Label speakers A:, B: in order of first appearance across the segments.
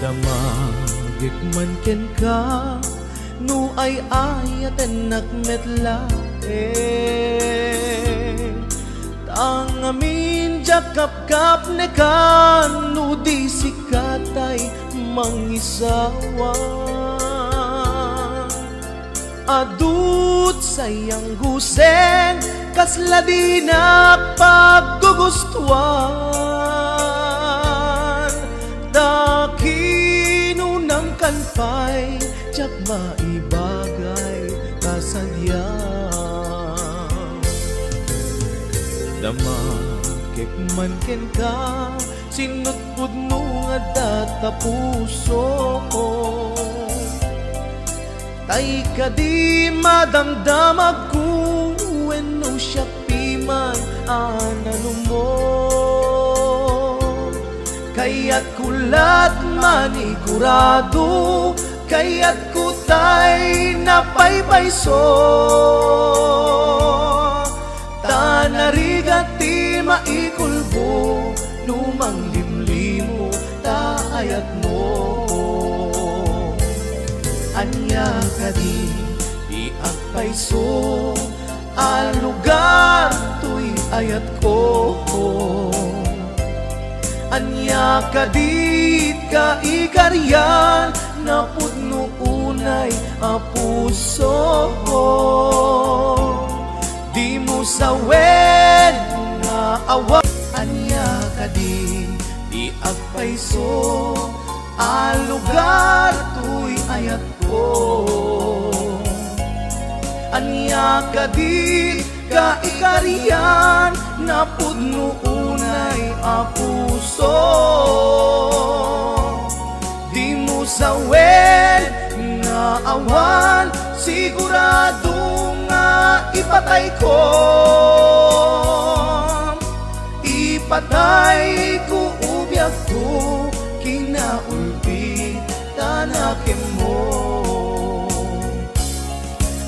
A: Damagit man ken ka no ay ayaten nakmetla Tang amin jakap-kap ne kan no di sikatay mangisawa Adut sayang guseng kasla di na paggugustuhan Dakinunang kanpay jak maibagay kasadya Damakik man ken ka sinutpud mo nga data puso ko Tay ka di madamdamag ko no siya piman anano mo Kaya't kulat manigurado Kaya't kutay napaypayso Tanarigati maikulbo Lumang limlimo taayat mo Anya ka di agpayso Ang lugar to'y ayat ko Anya ka dit ka ikaryan Na pudno unay a puso ko Di mo sawen nga awa Anya ka di agpayso Ang lugar to'y ayat ko Anya ka di ka ikarian na pudno unay a puso Di mo sawen nga awan sigurado nga ipatay ko Ipatay ko ubyak ko kinaulbit tanakin mo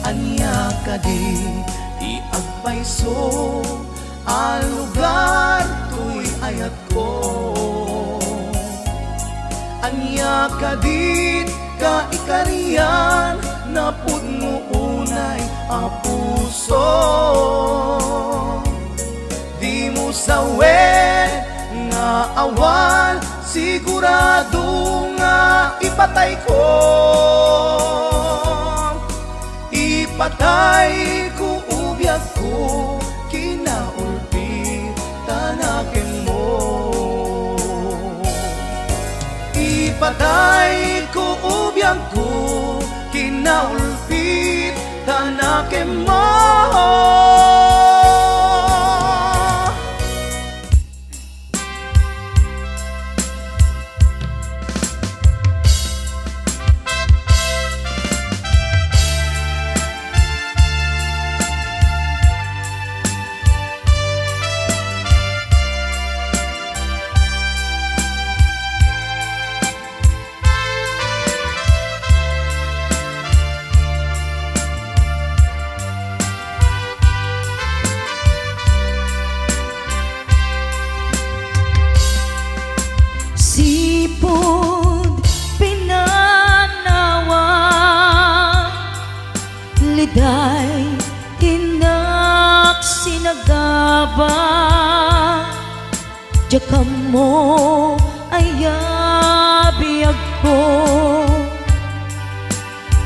A: Anya ka di agpayso Ang lugar to'y ayat ko Anya ka di ka ikarian Na pudno unay a puso Di mo sawen nga awan sigurado nga ipatay ko Ipatay ko ubyak ko kinaulpit tanakin mo Ipatay ko ubyak ko kinaulpit tanakin mo
B: Sipod pinanawa Liday tinak sinagaba Jakam mo ayabiyag ko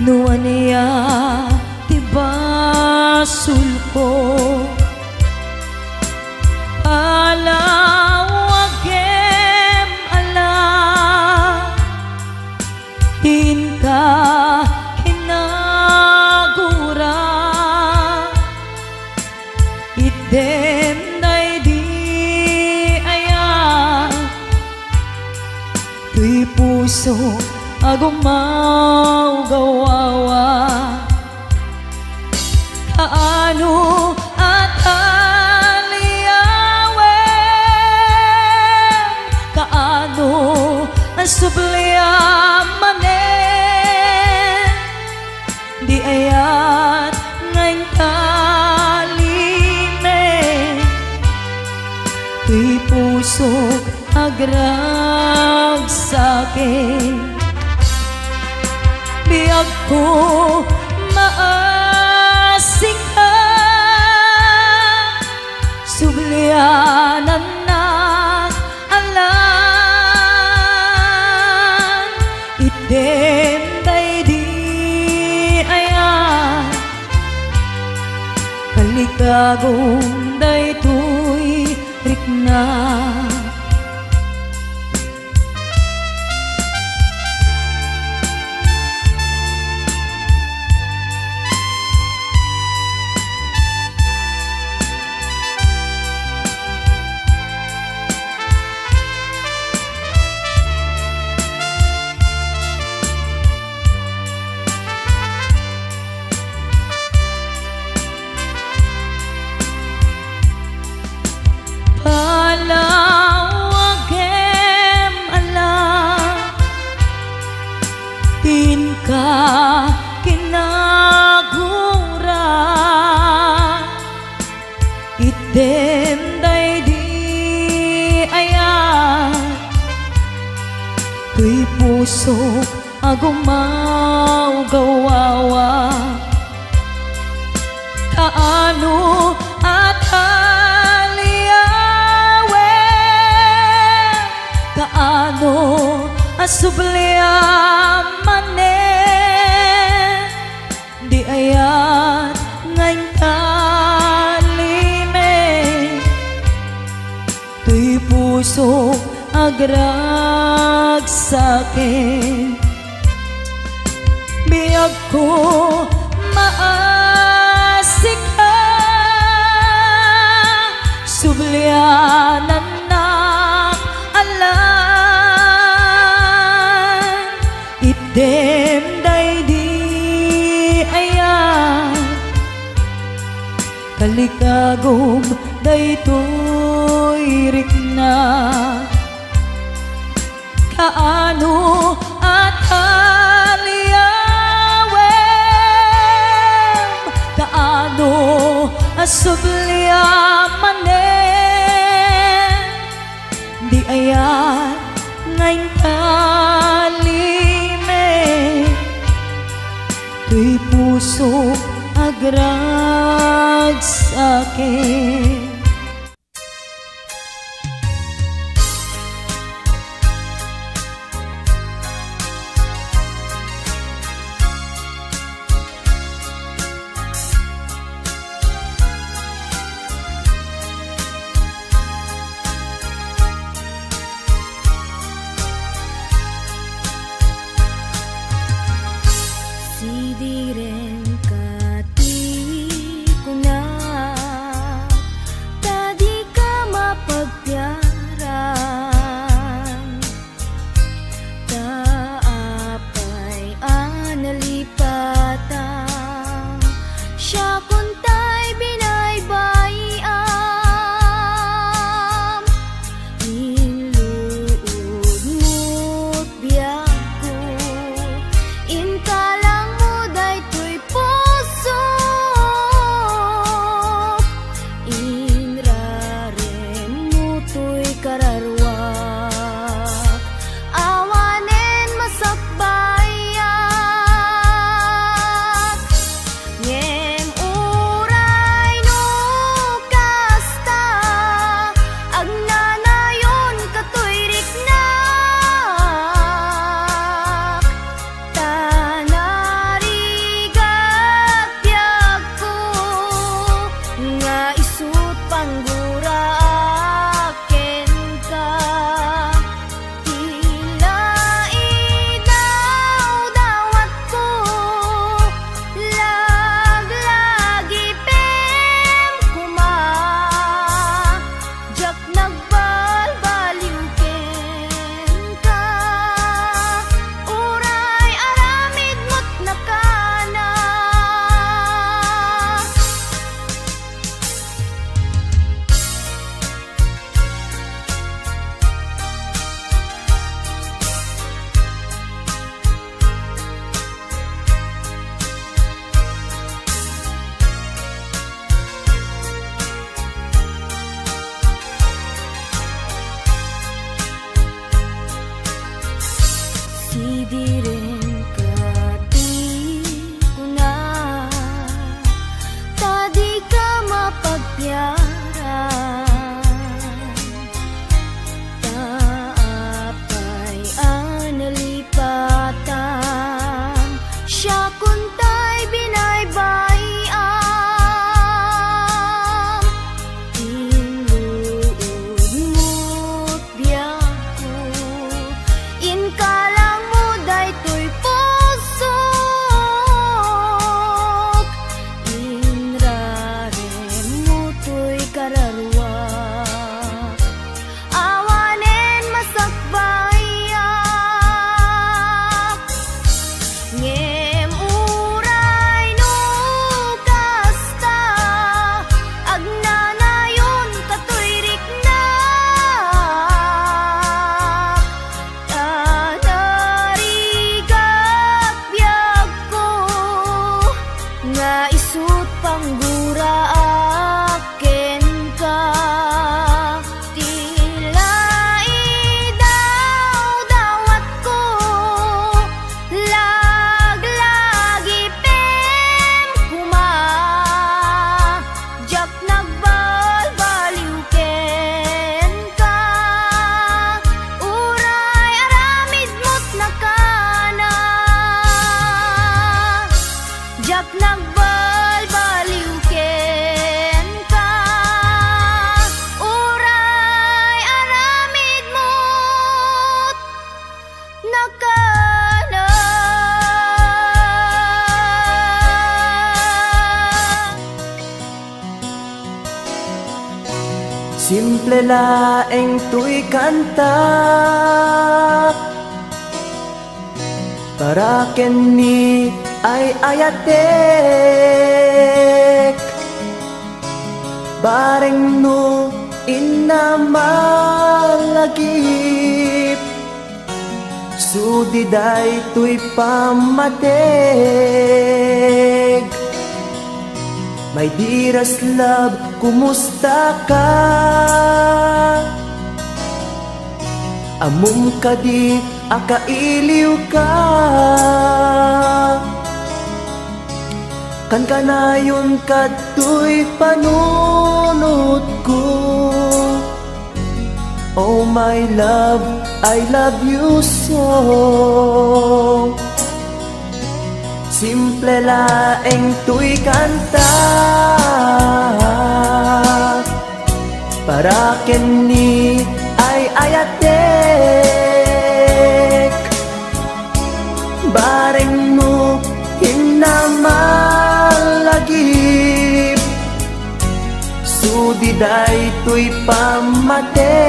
B: Nuan niya tibasul ko Alawagem ala Din ka kinagura Idem day di ayan Tuy puso agumaw gawawa Kaano at aliyawin Kaano ang subliamanin Di ayat ngayon kalime Tuy puso agrag sakin. Biyag ko maasik ka, sublianan na alam. Item day di ayan, kalikagong day tuy rikna. Palawagem alam, tin ka kinagura, item day di ayan, tuy pusok agumaw gawawa. Kaano at kaano asubliaman di ayat ngayon kalime, tuy puso agrag sakin. Biyag ko maasik ka, sublianan na alam. Item day di ayan, kalikagom day tuy rikna. Kaano at aliyawem, kaano asubliaman di ayan ngayon kalime, tuy puso agrag sakin.
C: Sidiren kati ko na, tadi ka mapagpiaran. Taapay analipatan, siya kuntay binaybayam. Inluod mo't biyak ko, inkalang
D: Simple laeng tuy kanta para kenni ay ayatek bareng no inamalagip sudiday tuy pamateg. My dearest love, kumusta ka? Amum ka di, akailiw ka. Kan kanayon ka tuy panunod ko. Oh my love, I love you so. Simple laeng tuy kanta para kenni ay ayatek bareng mo hinamalagip sudiday tuy pamateg.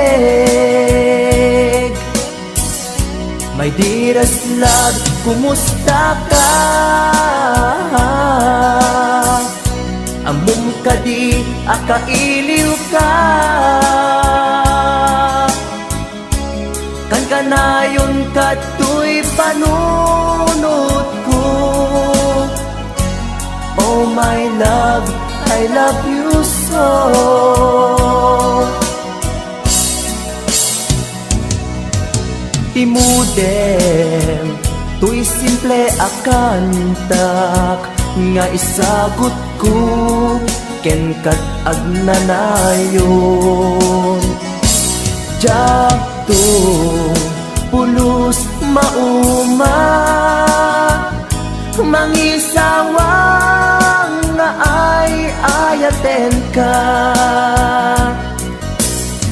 D: My dearest love, kumusta ka? Amum ka di, akailiw ka. Kan kanayon ka tuy panunod ko. Oh my love, I love you so. Timudem, tuy simple akantak nga isagot ko ken kat agnanayon. Jakto pulos mauma mangisawang nga ay ayaten ka.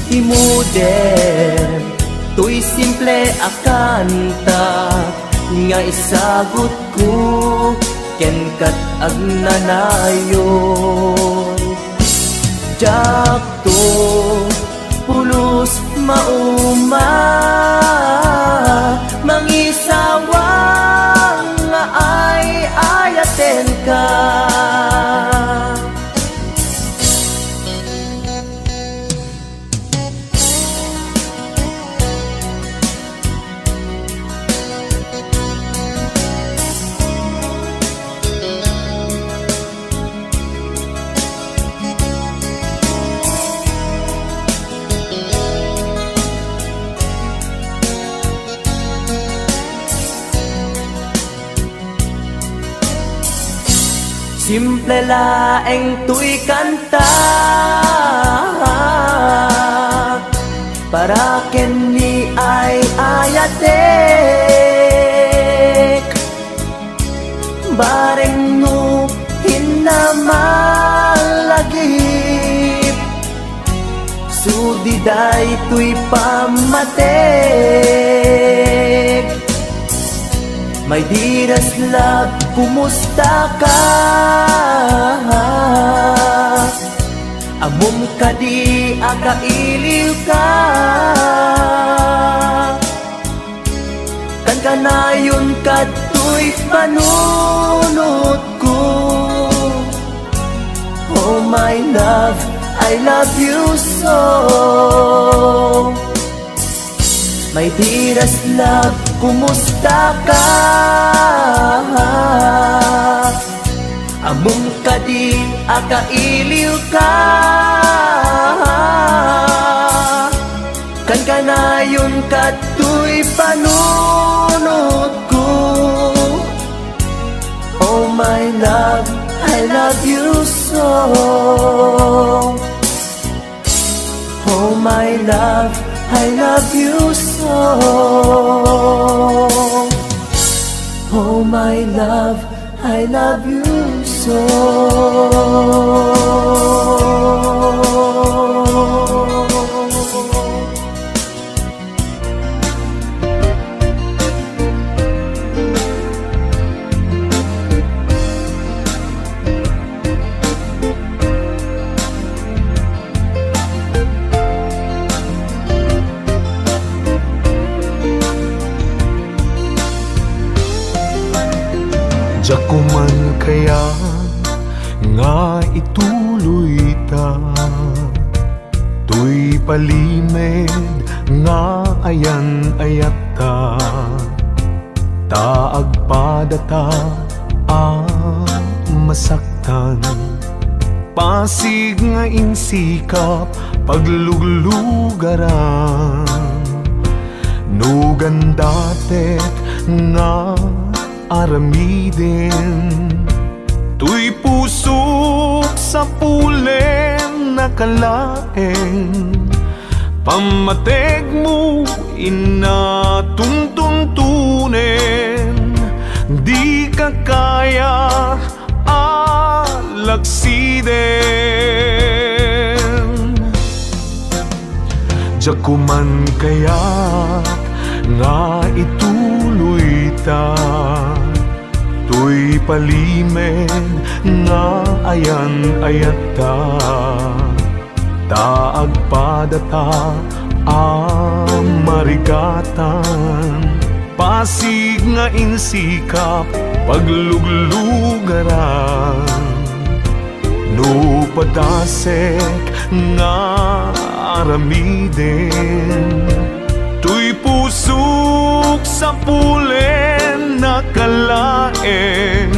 D: Timudem, tuy simple akanta nga isagot ko ken kat agnanayon. Jakto pulos mauma mangisawang nga ay ayaten ka. Simple laeng tuy kanta para kenni ay ayatek bareng no hinamalagip sudiday tuy pamateg. My dearest love, kumusta ka? Amum ka di, akailiw ka. Kan kanayon ka tuy panunod ko. Oh my love, I love you so. My dearest love, kumusta ka? Amum ka di, akailiw ka. Kan kanayon ka tuy panunod ko. Oh my love, I love you so. Oh my love, I love you so. Oh my love, I love you so.
A: kaya nga ituloy ta, tuy palimed nga ayan ayat ta, taag padata masaktan, pasig nga insikap pagluglugaran, nugan datet nga aramiden, tuy pusok sa pulen nakalaeng, pamateg mo inatuntuntunen, di ka kaya alagsiden. Jakuman kaya nga ituloy ta, tuy palimed nga ayan ayat ta, taag padata marigatan, pasig nga insikap pagluglugaran, no padasek nga aramiden, tuy pusok sa pulen nakalaeng,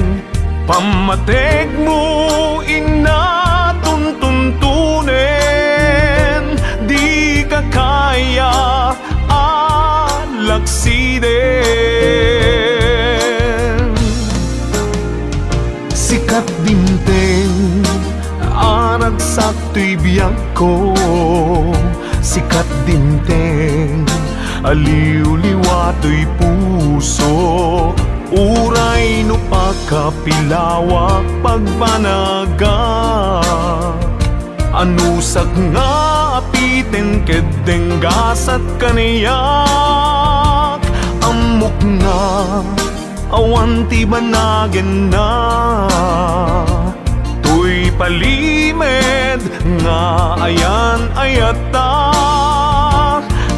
A: pamateg mo inatuntuntunen, di ka kaya alagsiden. Sikat dinteng aragsak tuy biyag ko, sikat dinteng aliw-liwa tuy puso, uray no pagkapilawak pagbanaga, anusak nga apiten kedeng gasat kaniyak, amok nga awan ti banagen na, tuy palimed nga ayan ayata,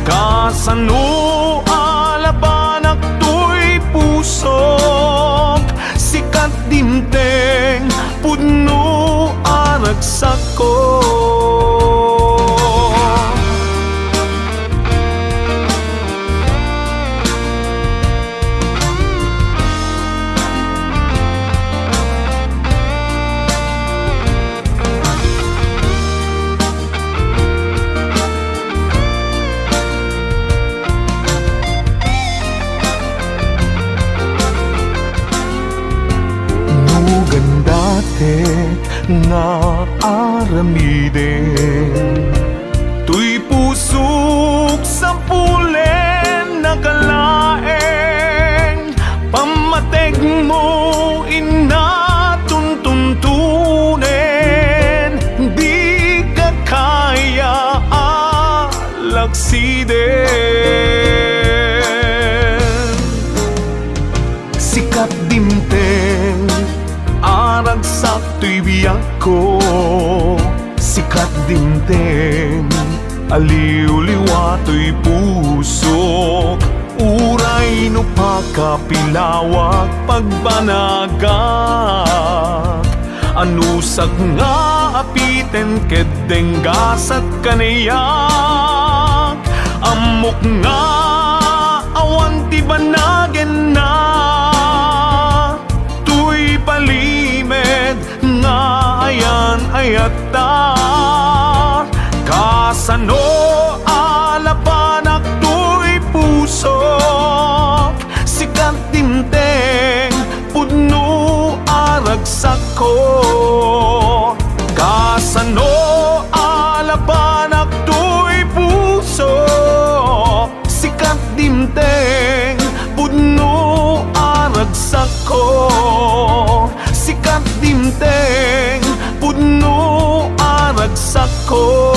A: kasano alabanak tuy pusok, sikat dimteng pudno aragsak ko. Nga aramiden, tuy pusok sa pulen nakalaeng, pamateg mo inatuntuntunen, di ka kaya alagsiden. Sikat dimteng aragsak tuy biyag ko, sikat dinteng aliw-liwa tuy puso, uray no pakapilawak pagbanagak, anusag nga apiten kedeng gasat kaniyak, amok nga awan ti banagen na, tuy palimed nga ayan ayata, kasano alabanak tuy pusok, sikat dimteng pudno aragsak ko, kasano alabanak tuy pusok, sikat dimteng pudno aragsak ko, sikat dimteng pudno aragsak ko.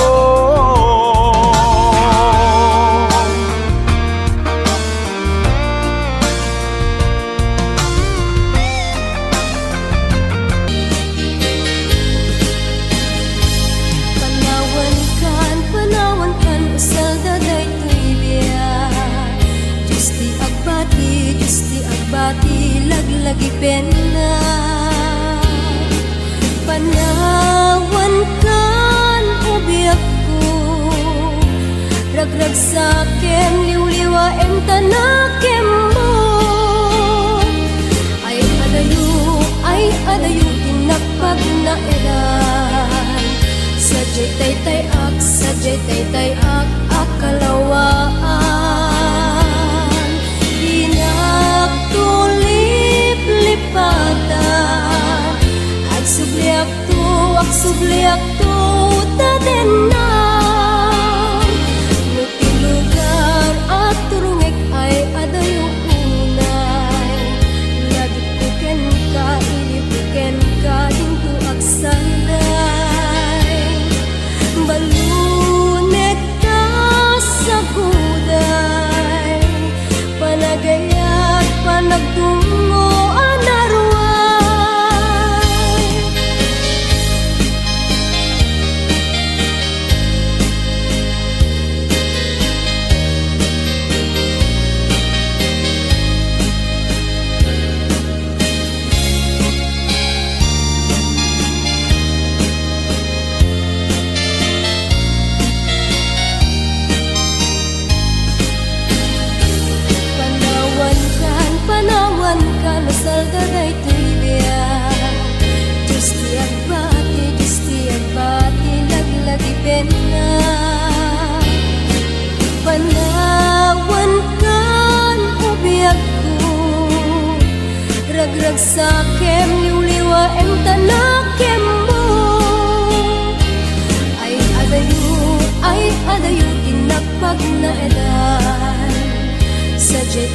C: Panawan kan usal daday tuy biya, Diyos ti agbati lagi pena, Panawan kan ubiyak ko, ragrag sakem liwliwaem tanakem mo. Ay adayu tinakpag na eran. Sadyay taytay ak akalawaan. Dinagtulip lipatan. Ak subliak tu tadenan. Nutilugar at turungek ay adayu unay. Lagi puken ka, inipuken ka, hintu ak sanday. Balunek ka sa kuday. Panagayat, panagtungo, anarway. Panawan kan saldaday tuibyan. Diyos tiyak bati, laglagi pena. Panawan kan ubiyak ko, ragrag sakem liwliwaem tanakem mo. Ay adayu tinakpag na edan. Sadyay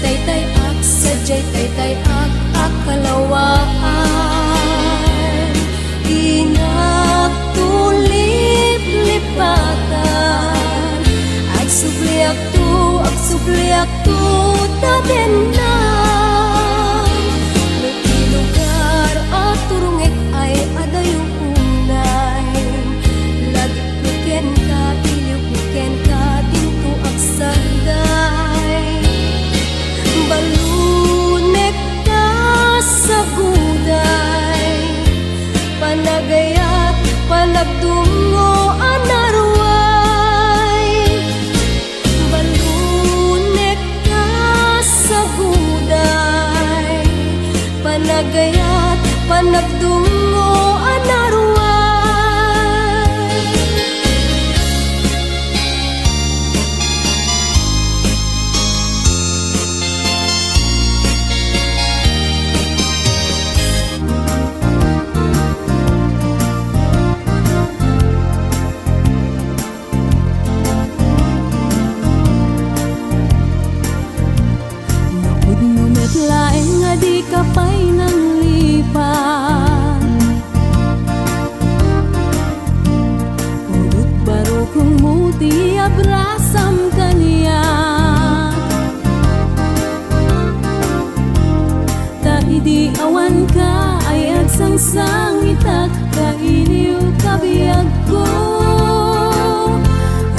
C: taytay ak akalawaan. Dinagtulip lipatan. Ak subliak tu tadenan. Nutilugar at turungek ay adayu unay. Lagi puken ka, iliw puken ka, dinto ak sanday. Balunek ka sa guday. Panagayat, panagtungo, anarway. Balunek ka sa guday. Panagayat, panagtungo, anarway.
B: Laeng nga di ka pa'y nang lipan. Udot baro kong muti abrasam kaniya. Ta idi awan ka ay agsangsang itak. Kailiw kabiyag ko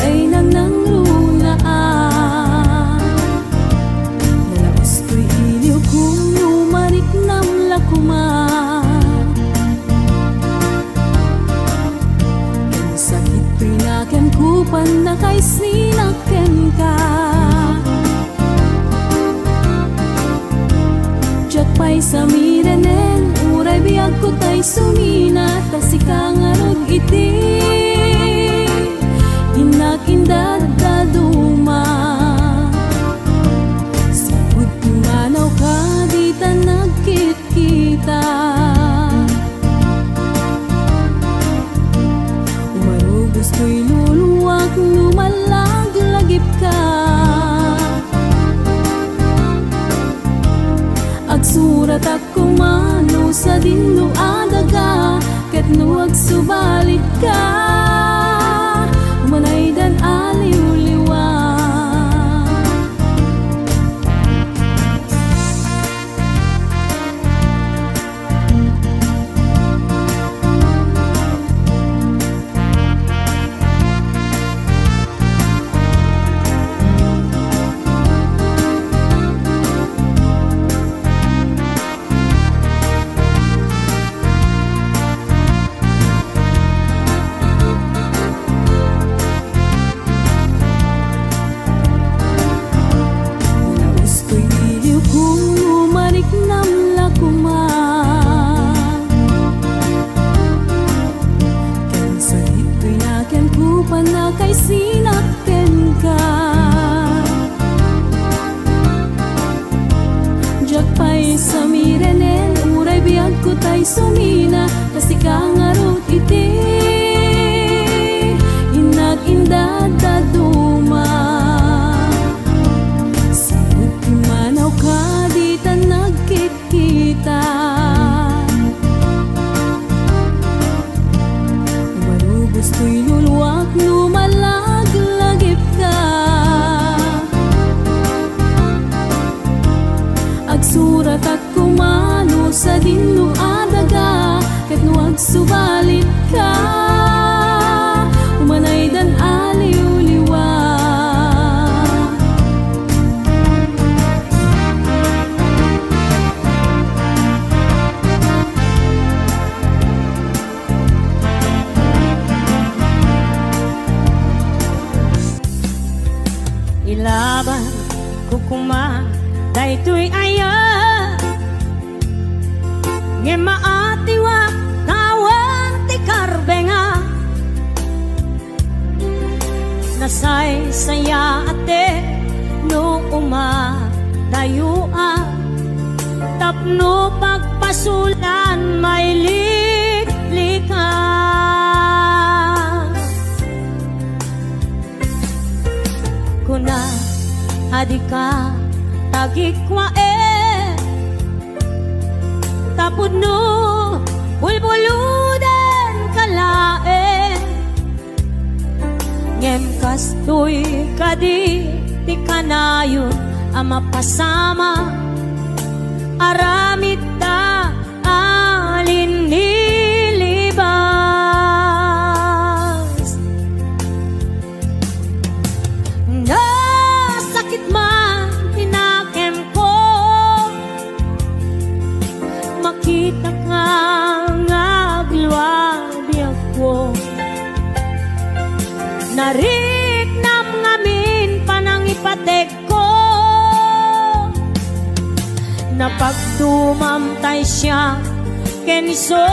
B: ay nang lunaan. Kung numarik nam lakuman, ang sakit pinaken kupan na kay sinaken ka. Diyak pa'y samirenen, uray biyag ko ta'y sumina. Tasika nga rog iti, inakindad daduma. Manaw ka, di ta nagkit-kita. Umarugos ko'y luluwag, lumalag-lagip ka. Agsurat ako mano sa dinlo adaga, ket no agsubalit ka. Umanay dan aliw-liwa. Arupan na kay sinakten ka. Jakpay sa mirenen, uray biyag ko tay sumina, kasi kangarot iti inag-indad daduma. Sabot timanaw ka, di ta nagkit-kita. Umarubos to'y luluwak, lumalaglagip ka. Agsurat at kumano sa dinlo adaga, ket no agsubalit ka, umanay dan aliw-liwa.
E: Ilaban ko kuma daytoy aya nge maatiwa kawan ti karbenga, nasay saya ate no uma dayua, tapno pagpasulan may liklika. Kuna adika tagikwa tapod no bulbuludan kalae, ngem kastoy kadi ti kanayon ama pasama, aramid ta alin nilibas. Nasakit man tinakem ko, makita ka ngagluwabi ako. Nariknam ngamin panangipatek ko, napagdumamtay siya keniso.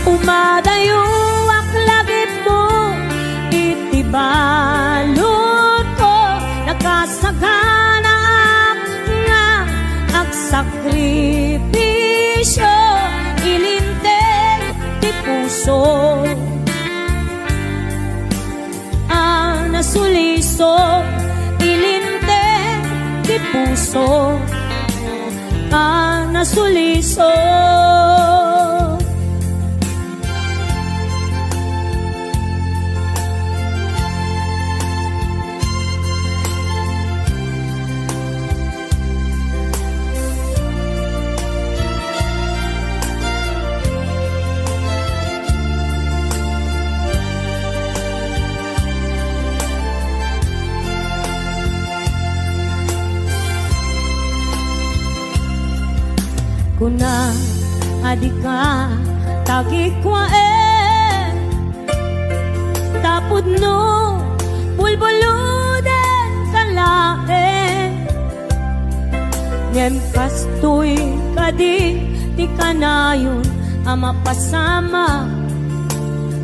E: Umadayo ak lagip mo, itibalot ko, nakasagana nga agsakripisyo, ilinteg ti puso. Nasuliso, ilinteg ti puso. Nasuliso. Kuna adika tagikwa tapod no bulbuludan kalae, ngem kastoy kadi ti kanayon ama pasama,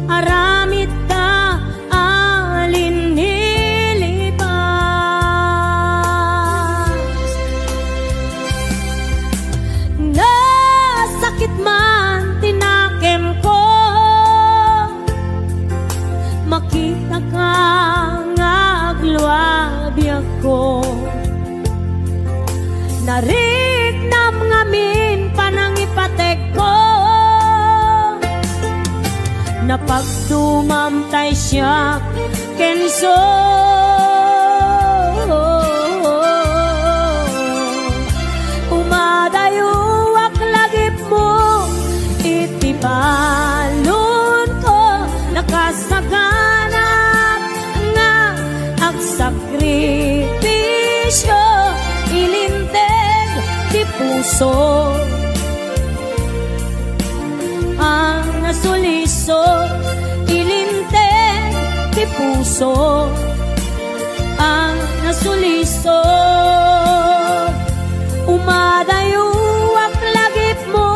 E: aramid ta alin nilibas. Nasakit man tinakem ko, makita ka ngagluwabi ako. Nariknam ngamin panangipatek ko, napagdumamtay siya kenso. Umadayo ak lagip mo, itibalon ko, nakasaganap nga agsakripisyo, ilinteg ti puso. Nasuliso, ilinteg ti puso. Nasuliso. Umadayo ak lagip mo,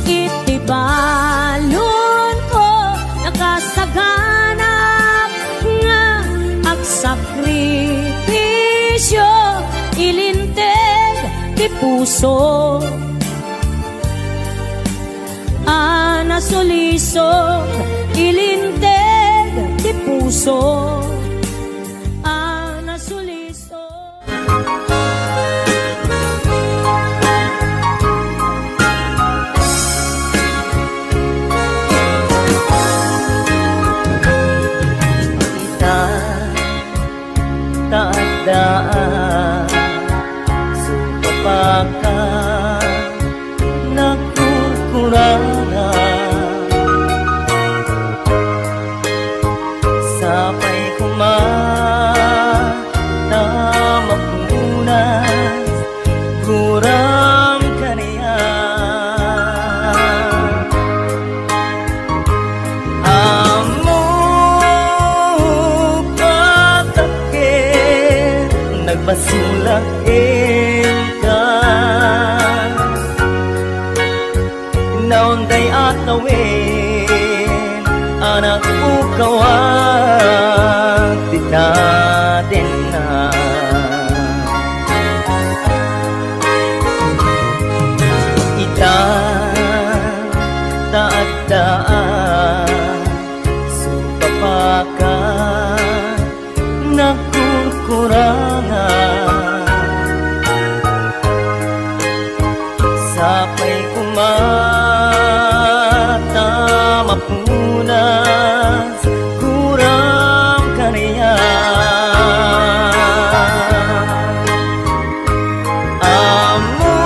E: itiba puso. Nasulisog, ilinteg ti puso. Nasulisog.
D: Taadaan supapaka nagkukurangan sapay kumata mapunas kurang kaniya amo patakit nagbasulakin ka naunday atawin anak ko kawag titatin na ita taadaan supapaka nagkukurangan sapay kumata mapunas kurang kaniya amo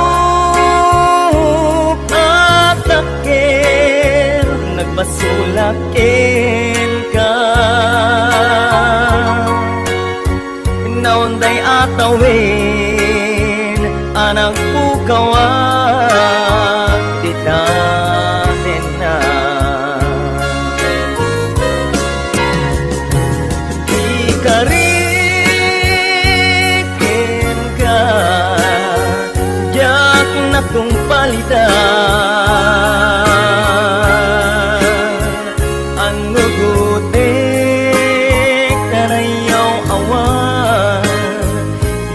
D: patakir nagbasulakin ka naunday atawin anak pukawag titatin na ikarikin ka yak na kong palitan ang ngugutik tanayaw awan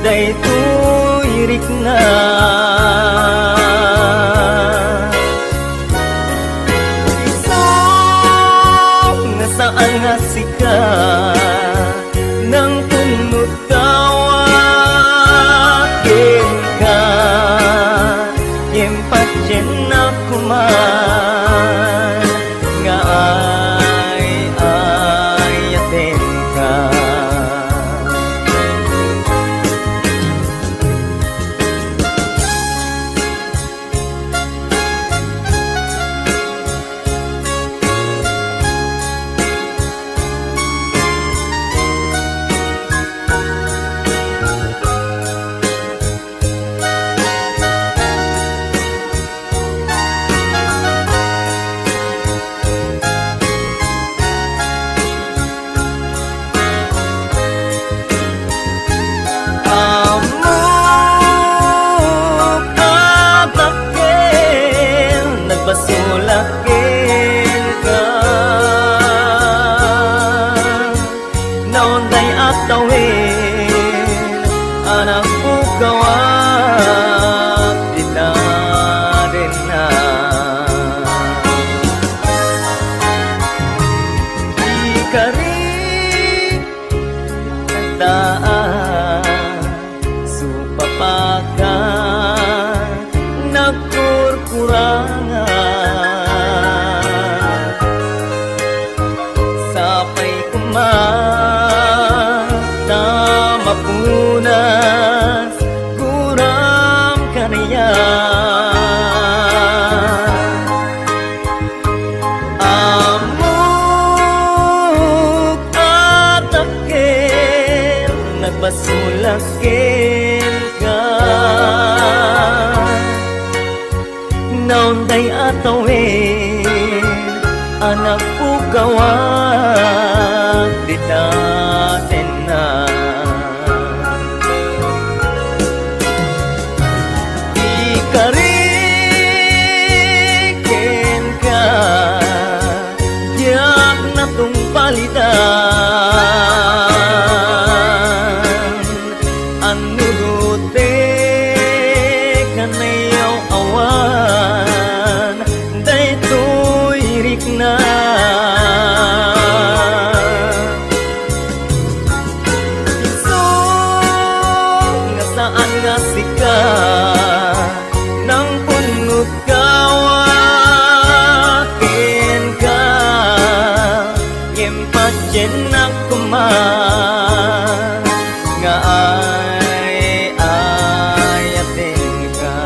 D: daytoy irik na isang nga saan nga sika nang punot tawakin ka impatyen na kuman nga ay atin ka basulakin ka naunday atawin anak pukawag titatin na ikarik tandaan supapaka nagkurkurangan sapay kumata mapunas kurang kaniya amok atakil nagbasulakin ka naunday atawin anak pukawag titatin na ikarikin ka diyak na tong palitan ang nurutik ka na
F: daytoy rikna. Isong nga saan nga sika nang punot kawakin ka impatyen na kuman nga ayatin ka.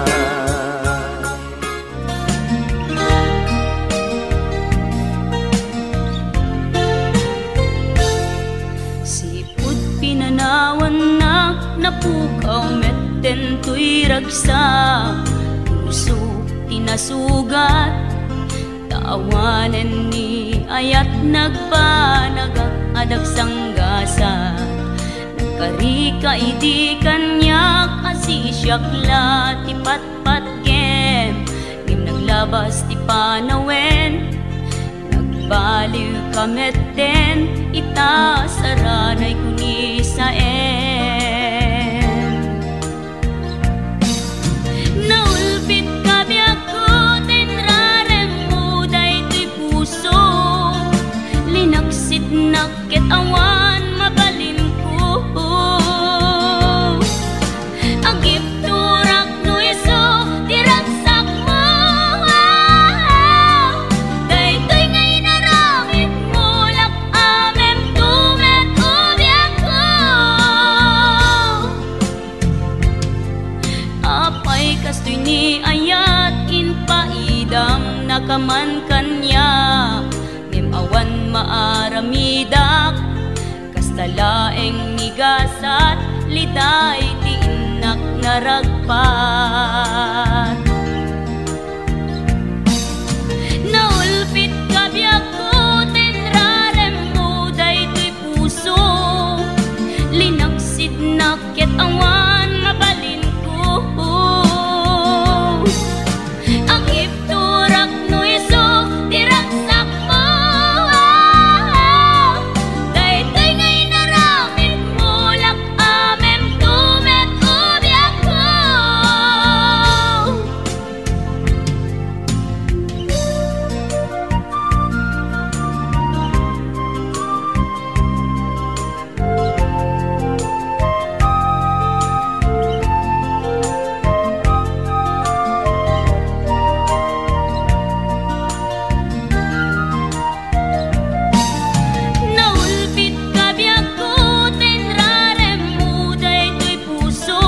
B: Sipud pinanawan na napukaw metten tuy ragsa, puso tinasugat taawanan ni ayat nagpanagak adag sanggasa. Karika idi kanyak asisyakla ti patpat gem ngim naglabas ti panawen nagbaliw kametten ita saranay kuni sa naulpit kabiyak ko tinrarem mo daytoy puso linaksit nakit awan mabalin agip turak no iso diragsak mo daytoy ngay naramit mo lak amem tumet ubiyak ko apay kastoy ni ayat inpaidam nakaman kanya ngem awan maaramidak kastalaeng nigasat liday ti inak naragpat. Naulpit kabiyak ko tinrarem mo daytoy puso linaksid nakit awan mabalin ko agip turak no iso diragsak mo daytoy ngay naramit mo lak amem tumet ubiyak ko. Naulpit kabiyak ko tinrarem mo daytoy puso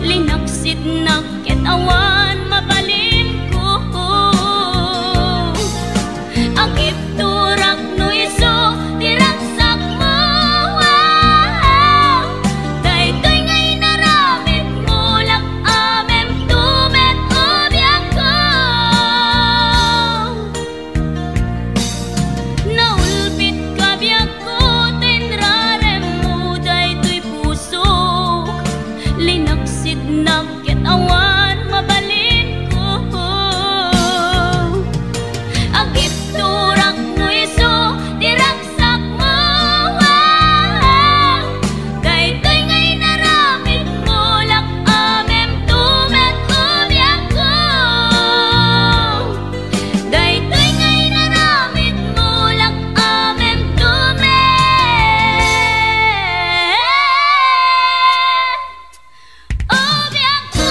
B: linaksid nakit awan mabalin ko agip turak no iso diragsak mo daytoy ngay naramit mo lak amem tumet ubiyak ko. Naulpit kabiyak ko tinrarem mo daytoy puso linaksid nakit awan mabalin ko agip turak no iso diragsak mo daytoy ngay naramit mo lak amem tumet ubiyak ko daytoy ngay naramit mo lak amem tumet ubiyak ko.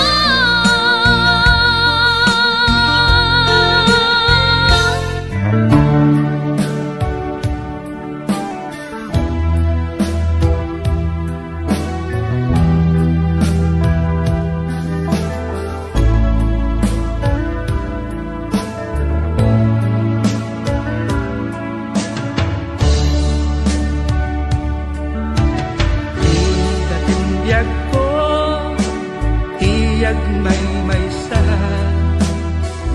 D: Igatindiyag ko, tiyag may sa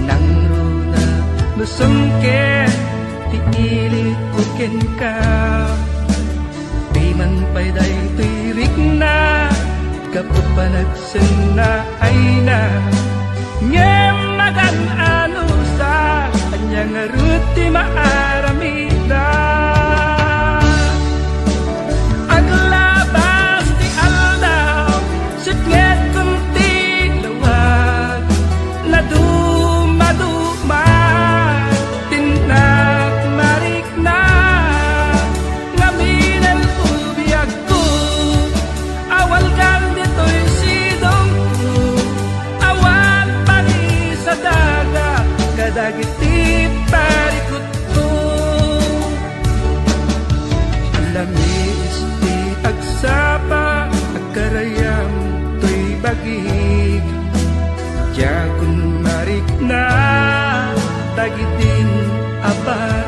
D: nang runa nusungken ti ilit uken ka piman pay daytoy rikna kapag panagsen na ay na ngem magan anusa anyang aruti maaramida aglabas ti aldaw sitnget kunti lawag na dumadu
G: dagiti parikot ko. Alamis ti agsapa agkarayam to'y bagig, Diyagon marik na tagitin apat